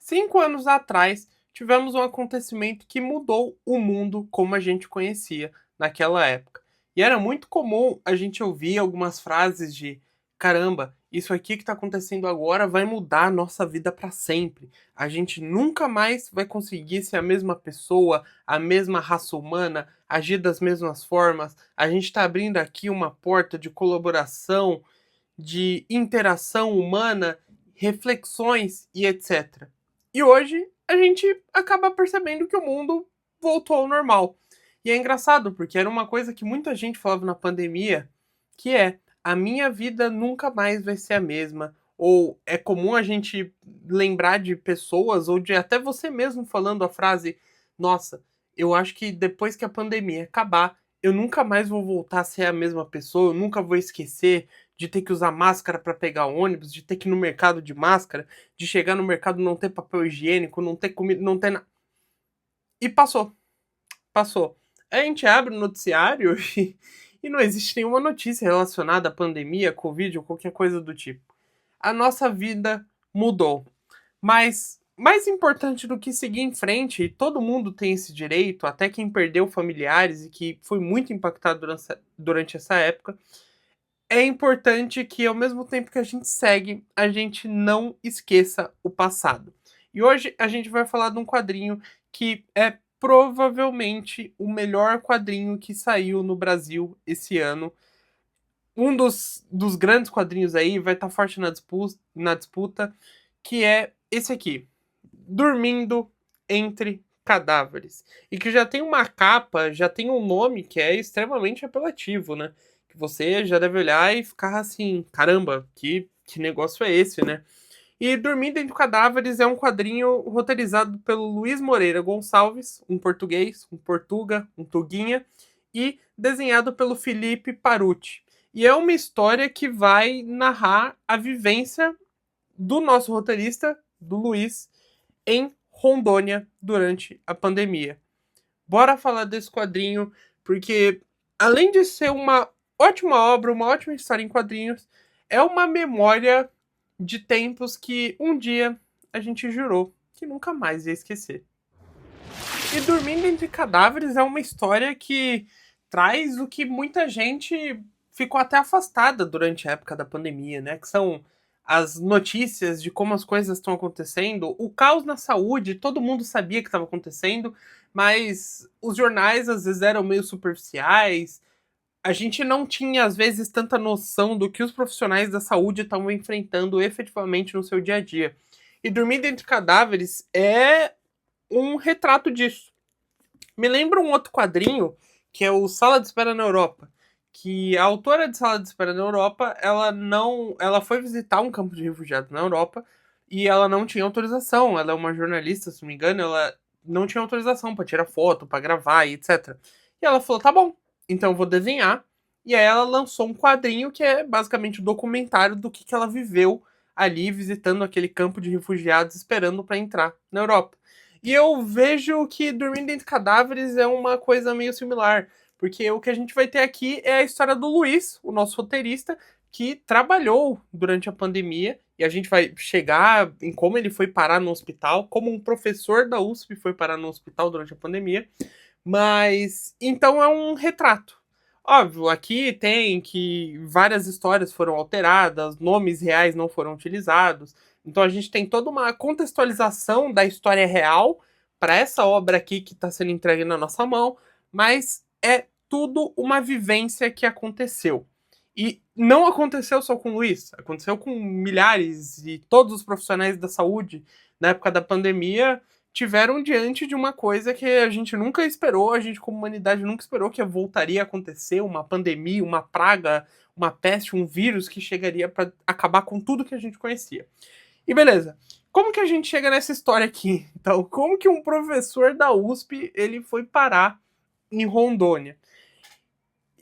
5 anos atrás, tivemos um acontecimento que mudou o mundo como a gente conhecia naquela época. E era muito comum a gente ouvir algumas frases de: caramba, isso aqui que está acontecendo agora vai mudar a nossa vida para sempre. A gente nunca mais vai conseguir ser a mesma pessoa, a mesma raça humana, agir das mesmas formas. A gente está abrindo aqui uma porta de colaboração, de interação humana, reflexões e etc. E hoje a gente acaba percebendo que o mundo voltou ao normal. E é engraçado, porque era uma coisa que muita gente falava na pandemia, que é: a minha vida nunca mais vai ser a mesma. Ou é comum a gente lembrar de pessoas, ou de até você mesmo falando a frase: nossa, eu acho que depois que a pandemia acabar, eu nunca mais vou voltar a ser a mesma pessoa, eu nunca vou esquecer de ter que usar máscara para pegar ônibus, de ter que ir no mercado de máscara, de chegar no mercado e não ter papel higiênico, não ter comida, não ter nada. E passou, passou. A gente abre o noticiário e não existe nenhuma notícia relacionada à pandemia, Covid ou qualquer coisa do tipo. A nossa vida mudou. Mas mais importante do que seguir em frente, e todo mundo tem esse direito, até quem perdeu familiares e que foi muito impactado durante essa época, é importante que, ao mesmo tempo que a gente segue, a gente não esqueça o passado. E hoje a gente vai falar de um quadrinho que é provavelmente o melhor quadrinho que saiu no Brasil esse ano. Um dos grandes quadrinhos aí vai estar forte na disputa, que é esse aqui: Dormindo Entre Cadáveres. E que já tem uma capa, já tem um nome que é extremamente apelativo, né? Que você já deve olhar e ficar assim: caramba, que negócio é esse, né? E Dormindo Entre Cadáveres é um quadrinho roteirizado pelo Luiz Moreira Gonçalves, um português, um portuga, um tuguinha, e desenhado pelo Felipe Paruti. E é uma história que vai narrar a vivência do nosso roteirista, do Luiz, em Rondônia durante a pandemia. Bora falar desse quadrinho, porque além de ser uma ótima obra, uma ótima história em quadrinhos, é uma memória de tempos que um dia a gente jurou que nunca mais ia esquecer. E Dormindo Entre Cadáveres é uma história que traz o que muita gente ficou até afastada durante a época da pandemia, né? Que são as notícias de como as coisas estão acontecendo, o caos na saúde, todo mundo sabia que estava acontecendo, mas os jornais às vezes eram meio superficiais, a gente não tinha às vezes tanta noção do que os profissionais da saúde estavam enfrentando efetivamente no seu dia a dia. E Dormindo Entre Cadáveres é um retrato disso. Me lembra um outro quadrinho, que é o Sala de Espera na Europa, que a autora de Sala de Espera na Europa, ela foi visitar um campo de refugiados na Europa e ela não tinha autorização. Ela é uma jornalista, se não me engano, ela não tinha autorização para tirar foto, para gravar e etc. E ela falou: "Tá bom, então eu vou desenhar". E aí ela lançou um quadrinho que é basicamente o um documentário do que ela viveu ali visitando aquele campo de refugiados esperando para entrar na Europa. E eu vejo que Dormindo Entre Cadáveres é uma coisa meio similar, porque o que a gente vai ter aqui é a história do Luiz, o nosso roteirista, que trabalhou durante a pandemia, e a gente vai chegar em como ele foi parar no hospital, como um professor da USP foi parar no hospital durante a pandemia. Mas então é um retrato. Óbvio, aqui tem que várias histórias foram alteradas, nomes reais não foram utilizados. Então a gente tem toda uma contextualização da história real para essa obra aqui que está sendo entregue na nossa mão, mas é tudo uma vivência que aconteceu. E não aconteceu só com o Luiz, aconteceu com milhares e todos os profissionais da saúde na época da pandemia tiveram diante de uma coisa que a gente nunca esperou, a gente como humanidade nunca esperou que voltaria a acontecer, uma pandemia, uma praga, uma peste, um vírus que chegaria para acabar com tudo que a gente conhecia. E beleza, como que a gente chega nessa história aqui? Então, como que um professor da USP ele foi parar em Rondônia?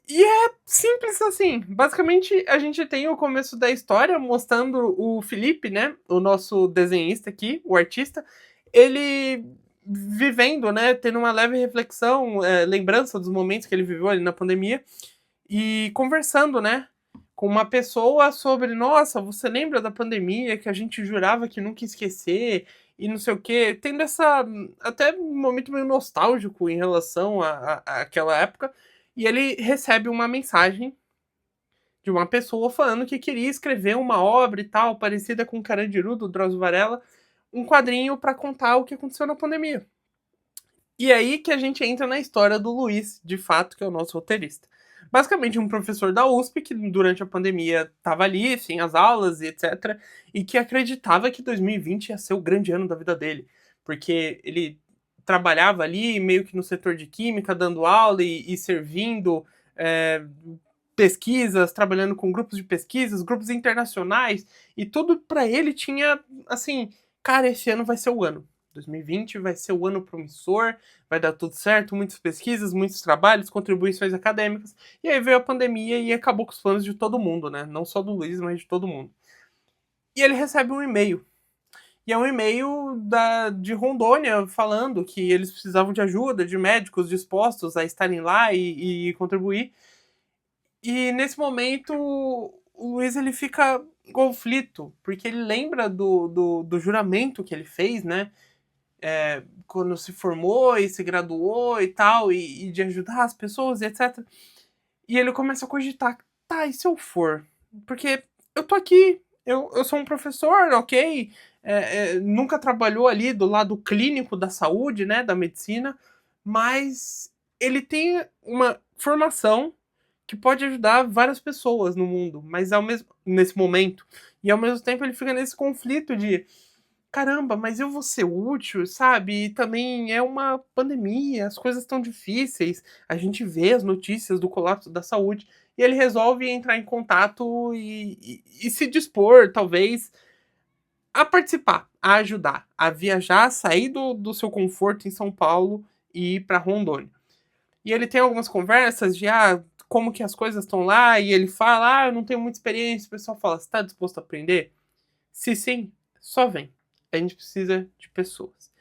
E é simples assim. Basicamente, a gente tem o começo da história mostrando o Felipe, né? O nosso desenhista aqui, o artista, ele vivendo, né? Tendo uma leve reflexão, lembrança dos momentos que ele viveu ali na pandemia e conversando, né? Com uma pessoa sobre, nossa, você lembra da pandemia que a gente jurava que nunca ia esquecer? e não sei o quê, tendo essa até um momento meio nostálgico em relação àquela época, e ele recebe uma mensagem de uma pessoa falando que queria escrever uma obra e tal, parecida com Carandiru, do Drauzio Varela, um quadrinho para contar o que aconteceu na pandemia. E aí que a gente entra na história do Luiz, de fato, que é o nosso roteirista. Basicamente, um professor da USP que durante a pandemia estava ali, sem as aulas e etc., e que acreditava que 2020 ia ser o grande ano da vida dele, porque ele trabalhava ali meio que no setor de química, dando aula e servindo pesquisas, trabalhando com grupos de pesquisas, grupos internacionais, e tudo para ele tinha assim, cara, esse ano vai ser o ano. 2020 vai ser o ano promissor, vai dar tudo certo, muitas pesquisas, muitos trabalhos, contribuições acadêmicas. E aí veio a pandemia e acabou com os planos de todo mundo, né? Não só do Luiz, mas de todo mundo. E ele recebe um e-mail. E é um e-mail de Rondônia falando que eles precisavam de ajuda, de médicos dispostos a estarem lá e contribuir. E nesse momento, o Luiz ele fica em conflito, porque ele lembra do juramento que ele fez, né? Quando se formou e se graduou e tal, e de ajudar as pessoas e etc. E ele começa a cogitar, tá, e se eu for? Porque eu tô aqui, eu sou um professor, ok? Nunca trabalhou ali do lado clínico da saúde, né, da medicina, mas ele tem uma formação que pode ajudar várias pessoas no mundo, mas ao mesmo nesse momento, e ao mesmo tempo ele fica nesse conflito de caramba, mas eu vou ser útil, sabe? E também é uma pandemia, as coisas estão difíceis, a gente vê as notícias do colapso da saúde, e ele resolve entrar em contato e se dispor, talvez, a participar, a ajudar, a viajar, sair do seu conforto em São Paulo e ir para Rondônia. E ele tem algumas conversas de como que as coisas estão lá, e ele fala, eu não tenho muita experiência, o pessoal fala, você está disposto a aprender? Se sim, só vem. A gente precisa de pessoas.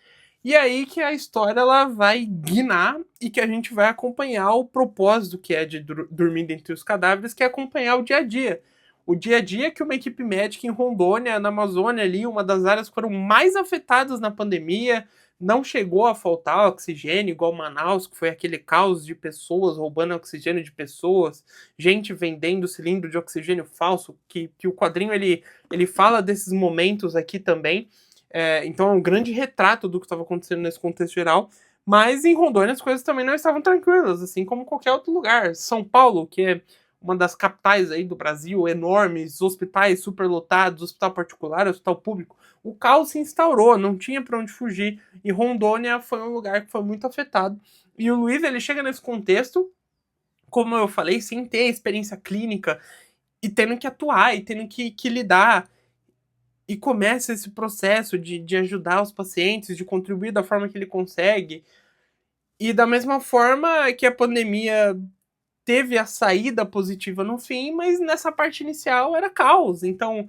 E aí que a história ela vai guinar e que a gente vai acompanhar o propósito que é de dormir dentre os cadáveres, que é acompanhar o dia a dia. O dia a dia que uma equipe médica em Rondônia, na Amazônia ali, uma das áreas que foram mais afetadas na pandemia, não chegou a faltar oxigênio, igual Manaus, que foi aquele caos de pessoas roubando oxigênio de pessoas, gente vendendo cilindro de oxigênio falso, que o quadrinho ele fala desses momentos aqui também. Então é um grande retrato do que estava acontecendo nesse contexto geral. Mas em Rondônia as coisas também não estavam tranquilas, assim como qualquer outro lugar. São Paulo, que é uma das capitais aí do Brasil, enormes, hospitais superlotados, hospital particular, hospital público. O caos se instaurou, não tinha para onde fugir. E Rondônia foi um lugar que foi muito afetado. E o Luiz, ele chega nesse contexto, como eu falei, sem ter experiência clínica, e tendo que atuar, e tendo que lidar. E começa esse processo de ajudar os pacientes, de contribuir da forma que ele consegue. E da mesma forma que a pandemia teve a saída positiva no fim, mas nessa parte inicial era caos. Então,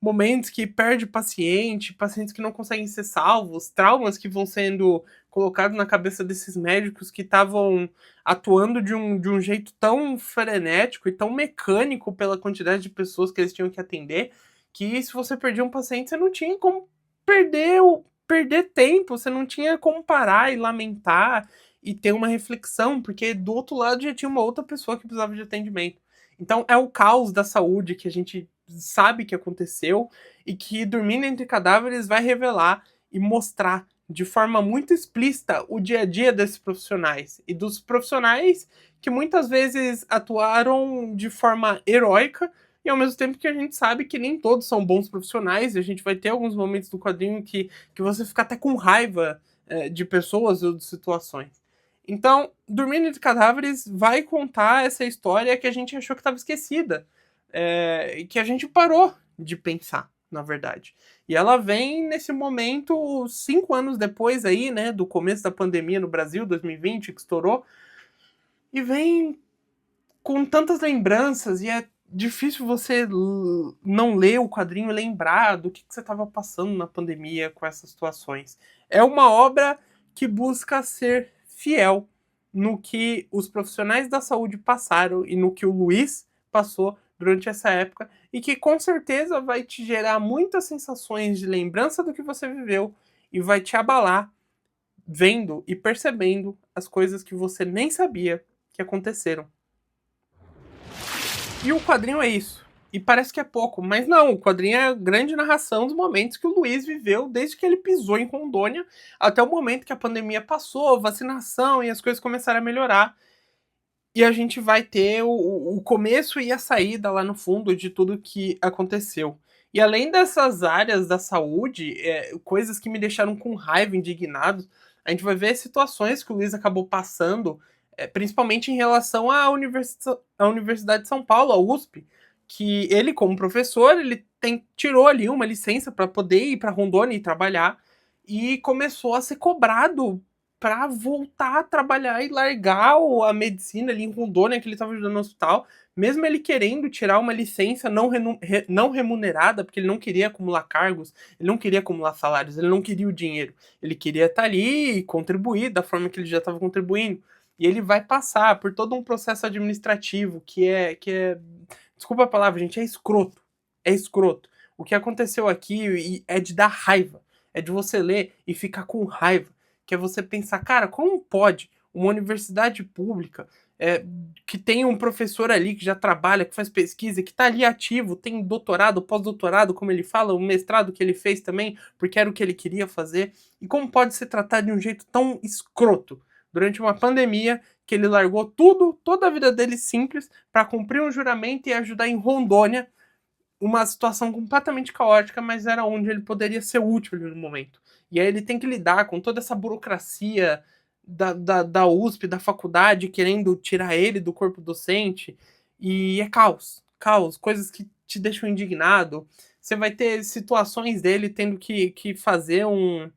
momentos que perde paciente, pacientes que não conseguem ser salvos, traumas que vão sendo colocados na cabeça desses médicos que estavam atuando de um jeito tão frenético e tão mecânico pela quantidade de pessoas que eles tinham que atender, que se você perdia um paciente, você não tinha como perder tempo, você não tinha como parar e lamentar e ter uma reflexão, porque do outro lado já tinha uma outra pessoa que precisava de atendimento. Então é o caos da saúde que a gente sabe que aconteceu e que Dormindo Entre Cadáveres vai revelar e mostrar de forma muito explícita o dia a dia desses profissionais e dos profissionais que muitas vezes atuaram de forma heróica e ao mesmo tempo que a gente sabe que nem todos são bons profissionais e a gente vai ter alguns momentos do quadrinho que você fica até com raiva de pessoas ou de situações. Então, Dormindo Entre Cadáveres vai contar essa história que a gente achou que estava esquecida, que a gente parou de pensar, na verdade. E ela vem nesse momento, 5 anos depois aí, né, do começo da pandemia no Brasil, 2020, que estourou, e vem com tantas lembranças, e é difícil você não ler o quadrinho e lembrar do que você estava passando na pandemia com essas situações. É uma obra que busca ser fiel no que os profissionais da saúde passaram e no que o Luiz passou durante essa época e que com certeza vai te gerar muitas sensações de lembrança do que você viveu e vai te abalar vendo e percebendo as coisas que você nem sabia que aconteceram. E o quadrinho é isso. E parece que é pouco, mas não, o quadrinho é a grande narração dos momentos que o Luiz viveu desde que ele pisou em Rondônia até o momento que a pandemia passou, vacinação e as coisas começaram a melhorar. E a gente vai ter o começo e a saída lá no fundo de tudo que aconteceu. E além dessas áreas da saúde, coisas que me deixaram com raiva, indignado, a gente vai ver situações que o Luiz acabou passando, principalmente em relação à Universidade de São Paulo, a USP, que ele, como professor, ele tirou ali uma licença para poder ir para Rondônia e trabalhar, e começou a ser cobrado para voltar a trabalhar e largar a medicina ali em Rondônia, que ele estava ajudando no hospital, mesmo ele querendo tirar uma licença não remunerada, porque ele não queria acumular cargos, ele não queria acumular salários, ele não queria o dinheiro, ele queria estar ali e contribuir da forma que ele já estava contribuindo. E ele vai passar por todo um processo administrativo que é, desculpa a palavra, gente, é escroto. É escroto. O que aconteceu aqui é de dar raiva. É de você ler e ficar com raiva, que é você pensar, cara, como pode uma universidade pública que tem um professor ali que já trabalha, que faz pesquisa, que está ali ativo, tem doutorado, pós-doutorado, como ele fala, o mestrado que ele fez também, porque era o que ele queria fazer, e como pode ser tratado de um jeito tão escroto durante uma pandemia que ele largou tudo, toda a vida dele simples, para cumprir um juramento e ajudar em Rondônia, uma situação completamente caótica, mas era onde ele poderia ser útil no momento. E aí ele tem que lidar com toda essa burocracia da USP, da faculdade, querendo tirar ele do corpo docente. E é caos. Caos. Coisas que te deixam indignado. Você vai ter situações dele tendo que fazer um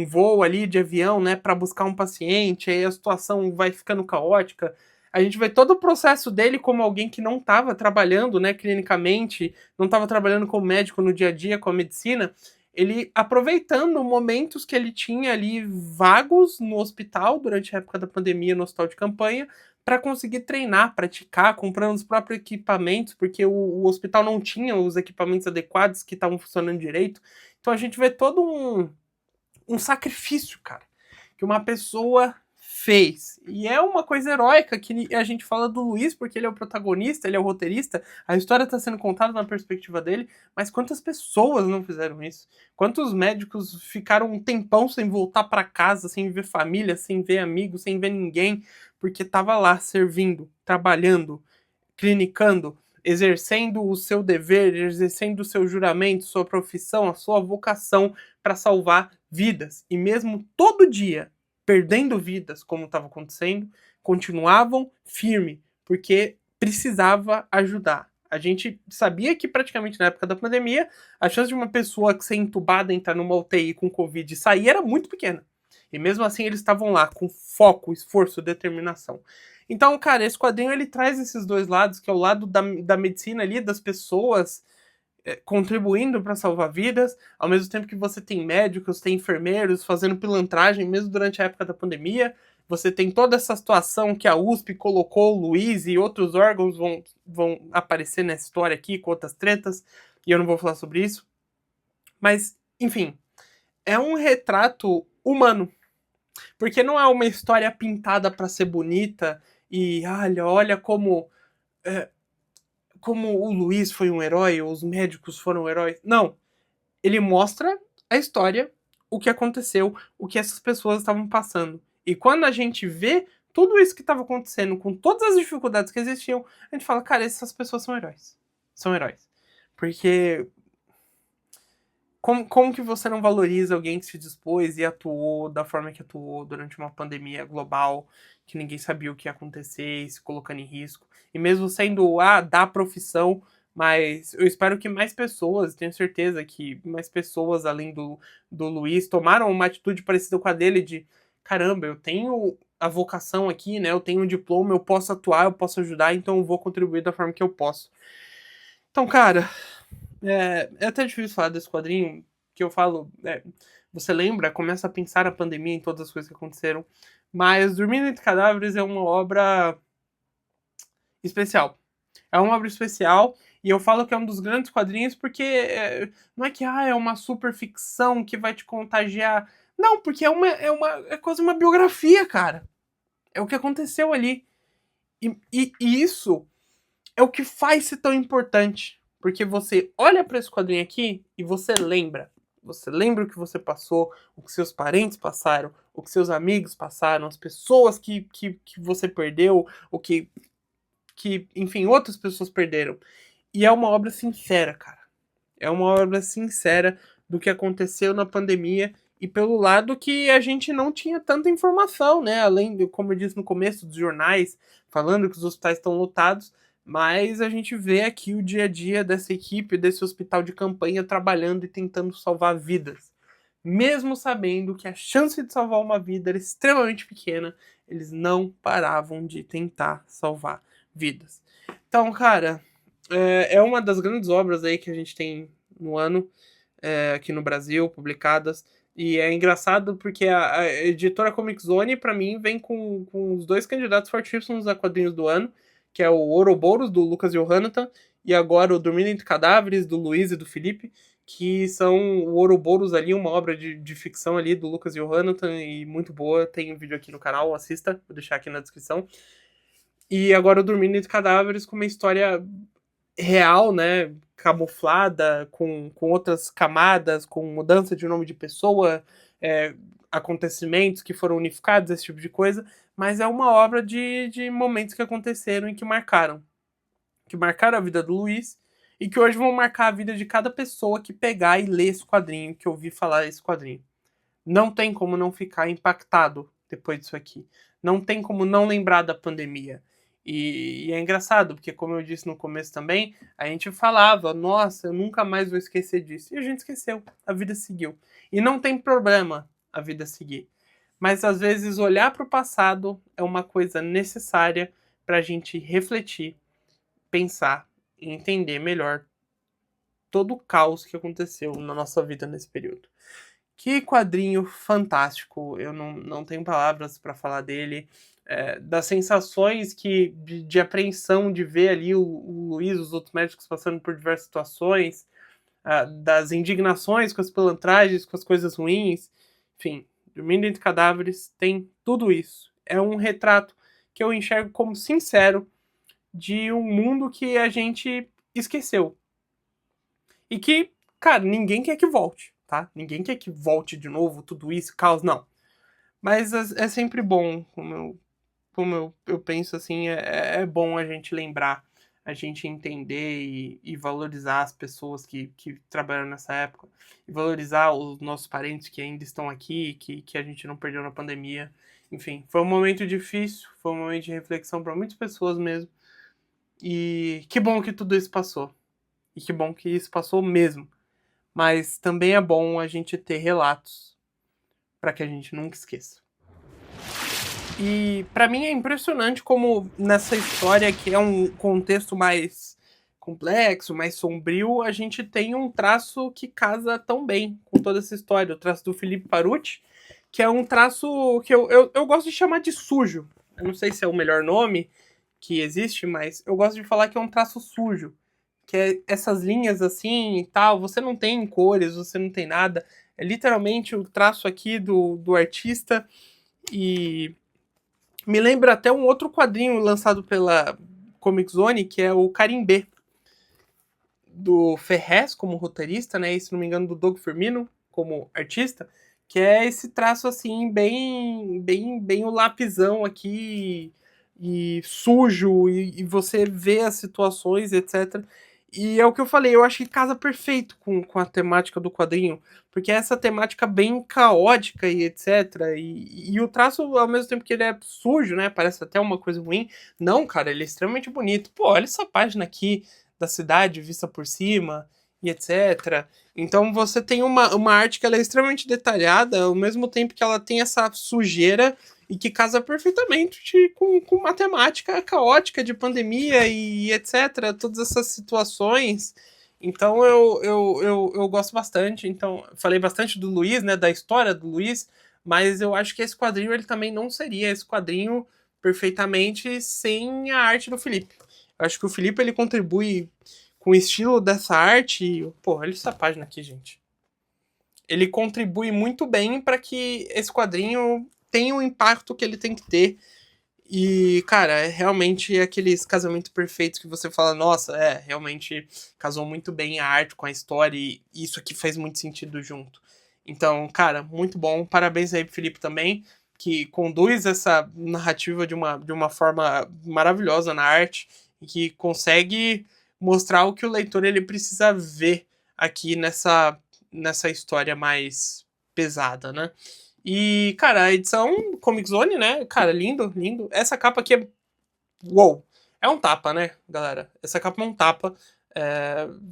voo ali de avião, né, para buscar um paciente, aí a situação vai ficando caótica. A gente vê todo o processo dele como alguém que não estava trabalhando, né, clinicamente, não estava trabalhando como médico no dia a dia com a medicina, ele aproveitando momentos que ele tinha ali vagos no hospital durante a época da pandemia, no hospital de campanha, para conseguir treinar, praticar, comprando os próprios equipamentos, porque o hospital não tinha os equipamentos adequados que estavam funcionando direito. Então a gente vê todo um sacrifício, cara, que uma pessoa fez. E é uma coisa heróica que a gente fala do Luiz, porque ele é o protagonista, ele é o roteirista, a história está sendo contada na perspectiva dele, mas quantas pessoas não fizeram isso? Quantos médicos ficaram um tempão sem voltar para casa, sem ver família, sem ver amigos, sem ver ninguém, porque estava lá servindo, trabalhando, clinicando, exercendo o seu dever, exercendo o seu juramento, sua profissão, a sua vocação para salvar vidas. E mesmo todo dia perdendo vidas, como estava acontecendo, continuavam firme, porque precisava ajudar. A gente sabia que praticamente na época da pandemia, a chance de uma pessoa ser entubada, entrar numa UTI com Covid e sair era muito pequena. E mesmo assim eles estavam lá com foco, esforço, determinação. Então, cara, esse quadrinho ele traz esses dois lados, que é o lado da medicina ali, das pessoas contribuindo para salvar vidas, ao mesmo tempo que você tem médicos, tem enfermeiros fazendo pilantragem, mesmo durante a época da pandemia. Você tem toda essa situação que a USP colocou, o Luiz e outros órgãos vão aparecer nessa história aqui, com outras tretas, e eu não vou falar sobre isso. Mas, enfim, é um retrato humano. Porque não é uma história pintada para ser bonita e olha como o Luiz foi um herói, ou os médicos foram heróis. Não. Ele mostra a história, o que aconteceu, o que essas pessoas estavam passando. E quando a gente vê tudo isso que estava acontecendo, com todas as dificuldades que existiam, a gente fala, cara, essas pessoas são heróis. São heróis. Porque como que você não valoriza alguém que se dispôs e atuou da forma que atuou durante uma pandemia global, que ninguém sabia o que ia acontecer, e se colocando em risco? E mesmo sendo da profissão, mas eu espero que mais pessoas, tenho certeza que mais pessoas além do Luiz tomaram uma atitude parecida com a dele de caramba, eu tenho a vocação aqui, né? Eu tenho um diploma, eu posso atuar, eu posso ajudar, então eu vou contribuir da forma que eu posso. Então, cara, é até difícil falar desse quadrinho, que eu falo, você lembra, começa a pensar a pandemia em todas as coisas que aconteceram, mas Dormindo Entre Cadáveres é uma obra especial. É uma obra especial E eu falo que é um dos grandes quadrinhos porque não é que é uma super ficção que vai te contagiar. Não, porque é quase uma biografia, cara. É o que aconteceu ali. E isso é o que faz ser tão importante. Porque você olha para esse quadrinho aqui e você lembra. Você lembra o que você passou, o que seus parentes passaram, o que seus amigos passaram, as pessoas que você perdeu, o que, enfim, outras pessoas perderam. E é uma obra sincera, cara. É uma obra sincera do que aconteceu na pandemia e pelo lado que a gente não tinha tanta informação, né? Além de, como eu disse no começo, dos jornais falando que os hospitais estão lotados, mas a gente vê aqui o dia a dia dessa equipe, desse hospital de campanha trabalhando e tentando salvar vidas. Mesmo sabendo que a chance de salvar uma vida era extremamente pequena, eles não paravam de tentar salvar vidas. Então, cara, é uma das grandes obras aí que a gente tem no ano, aqui no Brasil, publicadas. E é engraçado porque a editora Comic Zone, pra mim, vem com os dois candidatos fortíssimos a quadrinhos do ano, que é o Ouroboros, do Lucas Johannathan, e agora o Dormindo Entre Cadáveres, do Luiz e do Felipe, que são o Ouroboros ali, uma obra de ficção ali do Lucas Johannathan, e muito boa. Tem um vídeo aqui no canal, assista, vou deixar aqui na descrição. E agora o Dormindo Entre Cadáveres com uma história real, né? Camuflada, com outras camadas, com mudança de nome de pessoa, acontecimentos que foram unificados, esse tipo de coisa. Mas é uma obra de momentos que aconteceram e que marcaram. Que marcaram a vida do Luiz e que hoje vão marcar a vida de cada pessoa que pegar e ler esse quadrinho, que ouvir falar desse quadrinho. Não tem como não ficar impactado depois disso aqui. Não tem como não lembrar da pandemia. E é engraçado, porque como eu disse no começo também, a gente falava, nossa, eu nunca mais vou esquecer disso. E a gente esqueceu, a vida seguiu. E não tem problema a vida seguir. Mas às vezes olhar para o passado é uma coisa necessária para a gente refletir, pensar e entender melhor todo o caos que aconteceu na nossa vida nesse período. Que quadrinho fantástico! Eu não tenho palavras para falar dele. Das sensações de apreensão de ver ali o Luiz, os outros médicos passando por diversas situações, das indignações com as pilantragens, com as coisas ruins. Enfim, Dormindo Entre Cadáveres tem tudo isso. É um retrato que eu enxergo como sincero de um mundo que a gente esqueceu. E que, cara, ninguém quer que volte, tá? Ninguém quer que volte de novo tudo isso, caos, não. Mas é sempre bom, como eu penso assim, é bom a gente lembrar, a gente entender e valorizar as pessoas que trabalharam nessa época, e valorizar os nossos parentes que ainda estão aqui, que a gente não perdeu na pandemia. Enfim, foi um momento difícil, foi um momento de reflexão para muitas pessoas mesmo. E que bom que tudo isso passou. E que bom que isso passou mesmo. Mas também é bom a gente ter relatos para que a gente nunca esqueça. E para mim é impressionante como nessa história, que é um contexto mais complexo, mais sombrio, a gente tem um traço que casa tão bem com toda essa história. O traço do Felipe Parucci, que é um traço que eu gosto de chamar de sujo. Eu não sei se é o melhor nome que existe, mas eu gosto de falar que é um traço sujo. Que é essas linhas assim e tal, você não tem cores, você não tem nada. É literalmente o traço aqui do artista. E me lembra até um outro quadrinho lançado pela Comic Zone, que é o Carimbé, do Ferrez como roteirista, né? E se não me engano, do Doug Firmino como artista, que é esse traço assim, bem o lapisão aqui, e sujo, e você vê as situações, etc. E é o que eu falei, eu acho que casa perfeito com a temática do quadrinho, porque é essa temática bem caótica e etc. E o traço, ao mesmo tempo que ele é sujo, né? Parece até uma coisa ruim. Não, cara, ele é extremamente bonito. Pô, olha essa página aqui da cidade vista por cima e etc. Então você tem uma arte que ela é extremamente detalhada, ao mesmo tempo que ela tem essa sujeira e que casa perfeitamente com matemática caótica de pandemia e etc. Todas essas situações. Então eu gosto bastante. Então, falei bastante do Luiz, né? Da história do Luiz, mas eu acho que esse quadrinho ele também não seria esse quadrinho perfeitamente sem a arte do Felipe. Eu acho que o Felipe ele contribui com o estilo dessa arte. E, pô, olha essa página aqui, gente. Ele contribui muito bem para que esse quadrinho tenha o impacto que ele tem que ter. E, cara, é realmente aqueles casamentos perfeitos que você fala, nossa, realmente casou muito bem a arte com a história e isso aqui faz muito sentido junto. Então, cara, muito bom. Parabéns aí pro Felipe também, que conduz essa narrativa de uma forma maravilhosa na arte e que consegue mostrar o que o leitor ele precisa ver aqui nessa história mais pesada, né? E, cara, a edição Comic Zone, né? Cara, lindo, lindo. Essa capa aqui é. Uou! É um tapa, né, galera? Essa capa é um tapa.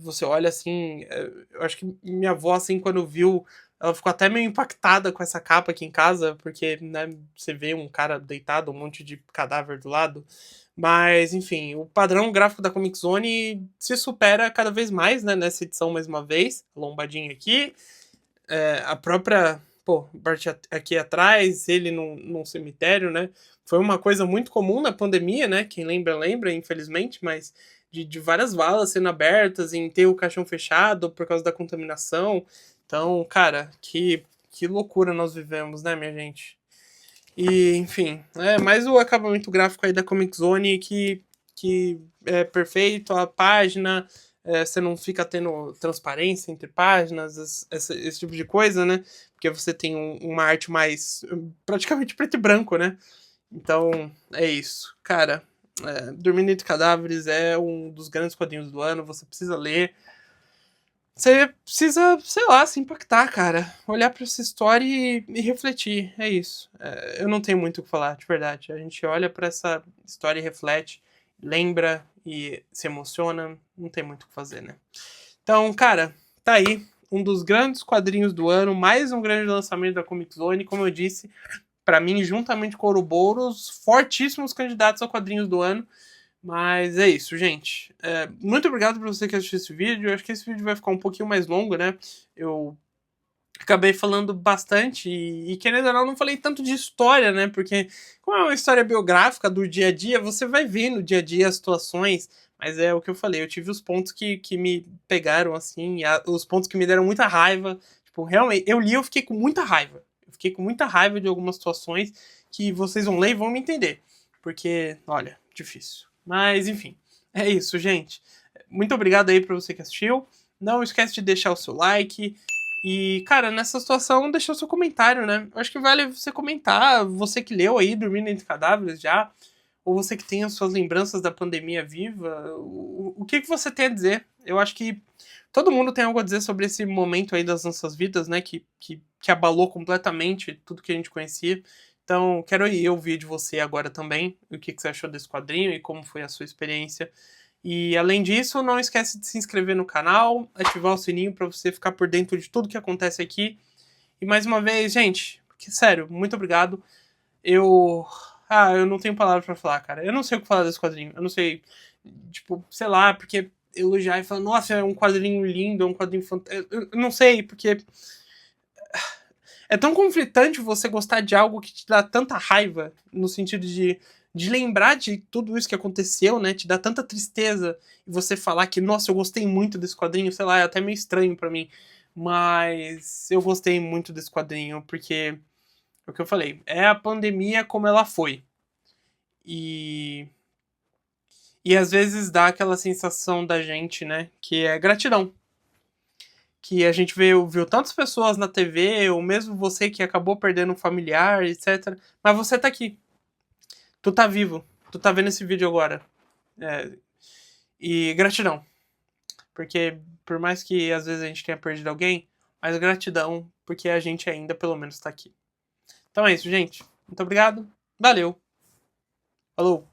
Você olha assim. Eu acho que minha avó, assim, quando viu, ela ficou até meio impactada com essa capa aqui em casa, porque, né, você vê um cara deitado, um monte de cadáver do lado. Mas, enfim, o padrão gráfico da Comic Zone se supera cada vez mais, né, nessa edição mais uma vez. Lombadinha aqui. A própria, pô, parte aqui atrás, ele num cemitério, né? Foi uma coisa muito comum na pandemia, né? Quem lembra, lembra, infelizmente, mas de várias valas sendo abertas, em ter o caixão fechado por causa da contaminação. Então, cara, que loucura nós vivemos, né, minha gente? E, enfim, mais o acabamento gráfico aí da Comic Zone que é perfeito, a página, você não fica tendo transparência entre páginas, esse tipo de coisa, né? Porque você tem uma arte mais praticamente preto e branco, né? Então, é isso. Cara, Dormindo Entre Cadáveres é um dos grandes quadrinhos do ano, você precisa ler. Você precisa, sei lá, se impactar, cara. Olhar pra essa história e refletir. É isso. Eu não tenho muito o que falar, de verdade. A gente olha pra essa história e reflete, lembra e se emociona. Não tem muito o que fazer, né? Então, cara, tá aí. Um dos grandes quadrinhos do ano, mais um grande lançamento da Comic Zone. Como eu disse, pra mim, juntamente com o Ouroboros, fortíssimos candidatos a quadrinhos do ano. Mas é isso, gente. Muito obrigado por você que assistiu esse vídeo. Eu acho que esse vídeo vai ficar um pouquinho mais longo, né? Eu acabei falando bastante e querendo ou não falei tanto de história, né? Porque como é uma história biográfica do dia a dia, você vai ver no dia a dia as situações. Mas é o que eu falei, eu tive os pontos que me pegaram, assim, os pontos que me deram muita raiva. Tipo, realmente, eu li e eu fiquei com muita raiva. Eu fiquei com muita raiva de algumas situações que vocês vão ler e vão me entender. Porque, olha, difícil. Mas, enfim, é isso, gente. Muito obrigado aí pra você que assistiu. Não esquece de deixar o seu like. E, cara, nessa situação, deixa o seu comentário, né? Eu acho que vale você comentar, você que leu aí Dormindo Entre Cadáveres já, ou você que tem as suas lembranças da pandemia viva, o que você tem a dizer? Eu acho que todo mundo tem algo a dizer sobre esse momento aí das nossas vidas, né? Que abalou completamente tudo que a gente conhecia. Então, quero ouvir de você agora também o que você achou desse quadrinho e como foi a sua experiência. E além disso, não esquece de se inscrever no canal, ativar o sininho para você ficar por dentro de tudo que acontece aqui. E mais uma vez, gente, que sério, muito obrigado. Eu eu não tenho palavras para falar, cara. Eu não sei o que falar desse quadrinho. Eu não sei, tipo, sei lá, porque elogiar e falar, nossa, é um quadrinho lindo, é um quadrinho fantástico. Eu não sei, porque é tão conflitante você gostar de algo que te dá tanta raiva, no sentido de lembrar de tudo isso que aconteceu, né? Te dá tanta tristeza. E você falar que, nossa, eu gostei muito desse quadrinho, sei lá, é até meio estranho pra mim. Mas eu gostei muito desse quadrinho, porque é o que eu falei, é a pandemia como ela foi. E. E às vezes dá aquela sensação da gente, né? Que é gratidão. Que a gente viu tantas pessoas na TV, ou mesmo você que acabou perdendo um familiar, etc. Mas você tá aqui. Tu tá vivo. Tu tá vendo esse vídeo agora. É, e gratidão. Porque por mais que às vezes a gente tenha perdido alguém, mas gratidão porque a gente ainda pelo menos tá aqui. Então é isso, gente. Muito obrigado. Valeu. Falou.